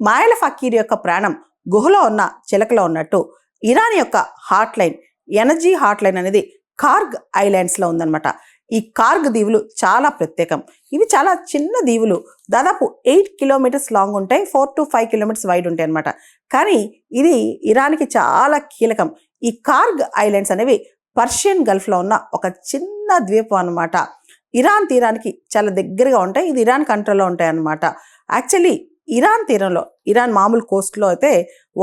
మాయల ఫకీర్ యొక్క ప్రాణం గుహలో ఉన్న చిలకలో ఉన్నట్టు ఇరాన్ యొక్క hot line, energy hot line అనేది కార్గ్ ఐలాండ్స్లో ఉందన్నమాట. ఈ కార్గ్ దీవులు చాలా ప్రత్యేకం. ఇవి చాలా చిన్న దీవులు, దాదాపు 8 కిలోమీటర్స్ లాంగ్ ఉంటాయి, 4 to 5 కిలోమీటర్స్ వైడ్ ఉంటాయి అనమాట. కానీ ఇది ఇరాన్కి చాలా కీలకం. ఈ కార్గ్ ఐలాండ్స్ అనేవి పర్షియన్ గల్ఫ్లో ఉన్న ఒక చిన్న ద్వీపం అన్నమాట. ఇరాన్ తీరానికి చాలా దగ్గరగా ఉంటాయి. ఇది ఇరాన్ కంట్రోల్లో ఉంటాయి అన్నమాట. యాక్చువల్లీ ఇరాన్ తీరంలో, ఇరాన్ మామూలు కోస్ట్లో అయితే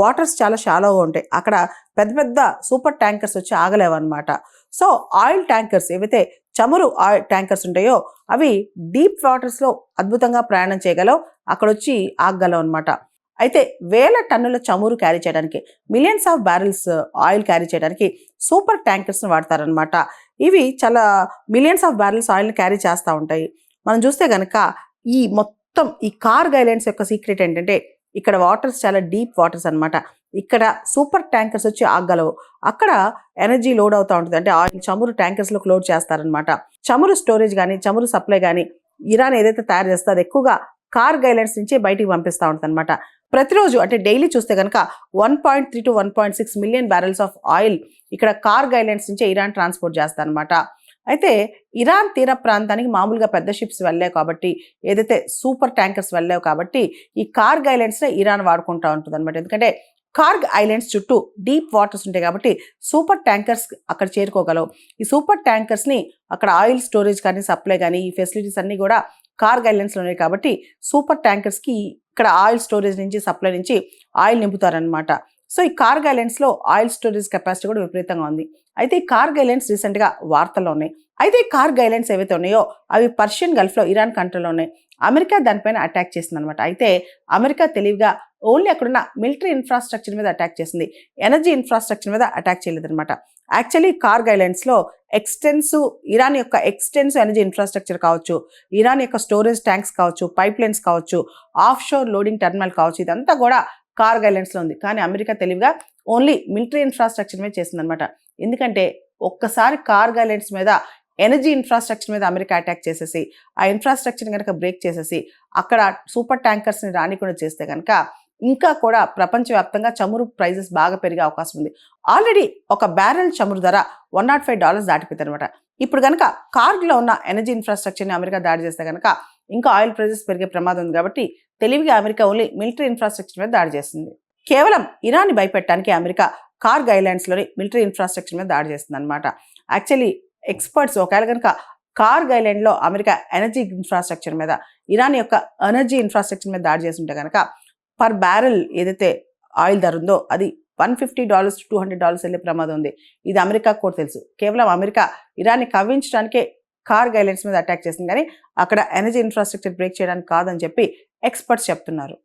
వాటర్స్ చాలా షాలోగా ఉంటాయి. అక్కడ పెద్ద పెద్ద సూపర్ ట్యాంకర్స్ వచ్చి ఆగలేవు అనమాట. సో ఆయిల్ ట్యాంకర్స్, ఏవైతే చమురు ఆయిల్ ట్యాంకర్స్ ఉంటాయో అవి డీప్ వాటర్స్లో అద్భుతంగా ప్రయాణం చేయగలవు, అక్కడ వచ్చి ఆగగలవు అనమాట. అయితే వేల టన్నుల చమురు క్యారీ చేయడానికి, millions of barrels oil carry చేయడానికి సూపర్ ట్యాంకర్స్ని వాడతారనమాట. ఇవి చాలా మిలియన్స్ ఆఫ్ బ్యారెల్స్ ఆయిల్ని క్యారీ చేస్తూ ఉంటాయి. మనం చూస్తే కనుక ఈ మొత్తం ఈ కార్గ్ ఐలాండ్స్ యొక్క సీక్రెట్ ఏంటంటే ఇక్కడ వాటర్స్ చాలా డీప్ వాటర్స్ అనమాట. ఇక్కడ సూపర్ ట్యాంకర్స్ వచ్చి ఆగలవు. అక్కడ ఎనర్జీ లోడ్ అవుతూ ఉంటుంది, అంటే ఆయిల్ చమురు ట్యాంకర్స్లోకి లోడ్ చేస్తారనమాట. చమురు స్టోరేజ్ కానీ చమురు సప్లై కానీ ఇరాన్ ఏదైతే తయారు చేస్తుందో అది ఎక్కువగా కార్గ్ ఐలాండ్స్ నుంచి బయటికి పంపిస్తూ ఉంటుంది అనమాట. ప్రతిరోజు అంటే డైలీ చూస్తే కనుక 1.3 to 1.6 million barrels of oil ఇక్కడ కార్గ్ ఐలాండ్స్ నుంచి ఇరాన్ ట్రాన్స్పోర్ట్ చేస్తారనమాట. అయితే ఇరాన్ తీర ప్రాంతానికి మామూలుగా పెద్ద షిప్స్ వెళ్ళావు కాబట్టి, ఏదైతే సూపర్ ట్యాంకర్స్ వెళ్ళావు కాబట్టి ఈ కార్గ్ ఐలాండ్స్ని ఇరాన్ వాడుకుంటూ ఉంటుంది అనమాట. ఎందుకంటే కార్గ్ ఐలాండ్స్ చుట్టూ డీప్ వాటర్స్ ఉంటాయి కాబట్టి సూపర్ ట్యాంకర్స్ అక్కడ చేరుకోగలవు. ఈ సూపర్ ట్యాంకర్స్ని అక్కడ ఆయిల్ స్టోరేజ్ కానీ సప్లై కానీ ఈ ఫెసిలిటీస్ అన్నీ కూడా కార్గ్ ఐలాండ్స్లో ఉన్నాయి కాబట్టి సూపర్ ట్యాంకర్స్కి ఇక్కడ ఆయిల్ స్టోరేజ్ నుంచి సప్లై నుంచి ఆయిల్ నింపుతారనమాట. సో ఈ కార్గ్ ఐలాండ్స్లో ఆయిల్ స్టోరేజ్ కెపాసిటీ కూడా విపరీతంగా ఉంది. అయితే ఈ కార్గ్ ఐలాండ్స్ రీసెంట్గా వార్తల్లో ఉన్నాయి. అయితే ఈ కార్గ్ ఐలాండ్స్ ఏవైతే ఉన్నాయో అవి పర్షియన్ గల్ఫ్లో ఇరాన్ కంట్రోల్లో ఉన్నాయి. అమెరికా దానిపైన అటాక్ చేసింది అనమాట. అయితే అమెరికా తెలివిగా ఓన్లీ అక్కడున్న మిలిటరీ ఇన్ఫ్రాస్ట్రక్చర్ మీద అటాక్ చేసింది, ఎనర్జీ ఇన్ఫ్రాస్ట్రక్చర్ మీద అటాక్ చేయలేదన్నమాట. యాక్చువల్లీ కార్గ్ ఐలాండ్స్లో ఇరాన్ యొక్క ఎక్స్టెన్సివ్ ఎనర్జీ ఇన్ఫ్రాస్ట్రక్చర్ కావచ్చు, ఇరాన్ యొక్క స్టోరేజ్ ట్యాంక్స్ కావచ్చు, పైప్ లైన్స్ కావచ్చు, ఆఫ్ షోర్ లోడింగ్ టెర్మినల్ కావచ్చు, ఇదంతా కూడా కార్గ్ ఐలాండ్స్లో ఉంది. కానీ అమెరికా తెలివిగా ఓన్లీ మిలిటరీ ఇన్ఫ్రాస్ట్రక్చర్ మీద చేసిందనమాట. ఎందుకంటే ఒక్కసారి కార్గ్ ఐలాండ్స్ మీద ఎనర్జీ ఇన్ఫ్రాస్ట్రక్చర్ మీద అమెరికా అటాక్ చేసేసి ఆ ఇన్ఫ్రాస్ట్రక్చర్ని కనుక బ్రేక్ చేసేసి అక్కడ సూపర్ ట్యాంకర్స్ని రానికుండా చేస్తే కనుక ఇంకా కూడా ప్రపంచవ్యాప్తంగా చమురు ప్రైజెస్ బాగా పెరిగే అవకాశం ఉంది. ఆల్రెడీ ఒక బ్యారెల్ చమురు ధర $105 దాటిపోయింది అనమాట. ఇప్పుడు కనుక కార్గ్లో ఉన్న ఎనర్జీ ఇన్ఫ్రాస్ట్రక్చర్ని అమెరికా దాడి చేస్తే కనుక ఇంకా ఆయిల్ ప్రైజెస్ పెరిగే ప్రమాదం ఉంది. కాబట్టి తెలివిగా అమెరికా ఓన్లీ మిలిటరీ ఇన్ఫ్రాస్ట్రక్చర్ మీద దాడి చేస్తుంది. కేవలం ఇరాన్ని భయపెట్టడానికి అమెరికా కార్గ్ ఐలాండ్స్లోని మిలిటరీ ఇన్ఫ్రాస్ట్రక్చర్ మీద దాడి చేస్తుంది అనమాట. యాక్చువల్లీ ఎక్స్పర్ట్స్ ఒకవేళ కనుక కార్గ్ ఐలాండ్లో అమెరికా ఎనర్జీ ఇన్ఫ్రాస్ట్రక్చర్ మీద, ఇరాన్ యొక్క ఎనర్జీ ఇన్ఫ్రాస్ట్రక్చర్ మీద దాడి చేస్తుంటే కనుక పర్ బ్యారెల్ ఏదైతే ఆయిల్ ధర ఉందో అది $150 to $200 వెళ్ళే ప్రమాదం ఉంది. ఇది అమెరికా కూడా తెలుసు. కేవలం అమెరికా ఇరాన్ని కవ్వించడానికే కార్గ్ ఐలాండ్స్ మీద అటాక్ చేసింది, కానీ అక్కడ ఎనర్జీ ఇన్ఫ్రాస్ట్రక్చర్ బ్రేక్ చేయడానికి కాదని చెప్పి ఎక్స్పర్ట్స్ చెప్తున్నారు.